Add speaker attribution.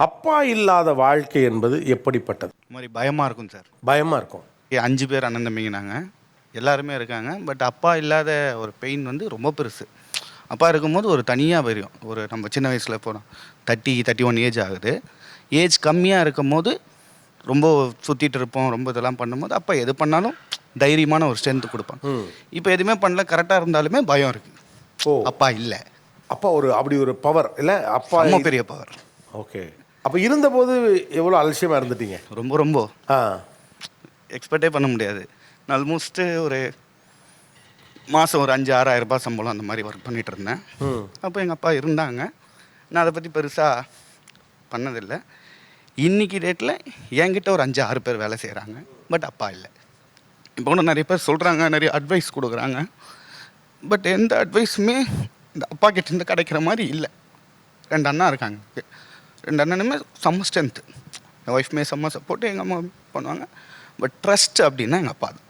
Speaker 1: அப்பா இல்லாத வாழ்க்கை என்பது எப்படிப்பட்டது?
Speaker 2: இது மாதிரி பயமாக இருக்கும் சார்.
Speaker 1: பயமாக இருக்கும்.
Speaker 2: 5 பேர் அண்ணன் தம்பிங்க நாங்கள், எல்லாருமே இருக்காங்க. பட் அப்பா இல்லாத ஒரு பெயின் வந்து ரொம்ப பெருசு. அப்பா இருக்கும்போது ஒரு தனியாக போயிடும். ஒரு நம்ம சின்ன வயசில் போனோம் 31 ஏஜ் ஆகுது. ஏஜ் கம்மியாக இருக்கும் போது ரொம்ப சுற்றிட்டு இருப்போம், ரொம்ப இதெல்லாம் பண்ணும்போது அப்பா எது பண்ணாலும் தைரியமான ஒரு ஸ்ட்ரென்த் கொடுப்பாங்க. இப்போ எதுவுமே பண்ணல, கரெக்டாக இருந்தாலுமே பயம் இருக்குது.
Speaker 1: ஓ,
Speaker 2: அப்பா இல்லை.
Speaker 1: அப்பா அப்படி ஒரு பவர் இல்லை அப்பா.
Speaker 2: ரொம்ப பெரிய பவர்.
Speaker 1: ஓகே. அப்போ இருந்தபோது எவ்வளோ அலட்சியமாக இருந்துட்டீங்க?
Speaker 2: ரொம்ப ரொம்ப
Speaker 1: ஆ,
Speaker 2: எக்ஸ்பெக்டே பண்ண முடியாது. நான் ஆல்மோஸ்ட்டு ஒரு மாதம் ஒரு 5,000-6,000 ரூபாய் சம்பளம் அந்த மாதிரி ஒர்க் பண்ணிகிட்டு இருந்தேன். அப்போ எங்கள் அப்பா இருந்தாங்க. நான் அதை பற்றி பெருசாக பண்ணதில்லை. இன்றைக்கி டேட்டில் என்கிட்ட ஒரு 5-6 பேர் வேலை செய்கிறாங்க. பட் அப்பா இல்லை. இப்போ கூட நிறைய பேர் சொல்கிறாங்க, நிறைய அட்வைஸ் கொடுக்குறாங்க. பட் எந்த அட்வைஸுமே இந்த அப்பா கிட்டேருந்து கிடைக்கிற மாதிரி இல்லை. 2 அண்ணா இருக்காங்க. 2 அண்ணனுமே செம்ம ஸ்ட்ரென்த்து. என் ஒய்ஃப்மே செம்ம சப்போர்ட்டு, எங்கள் அம்மா பண்ணுவாங்க. பட் ட்ரஸ்ட் அப்படின்னா எங்கள் அப்பா தான்.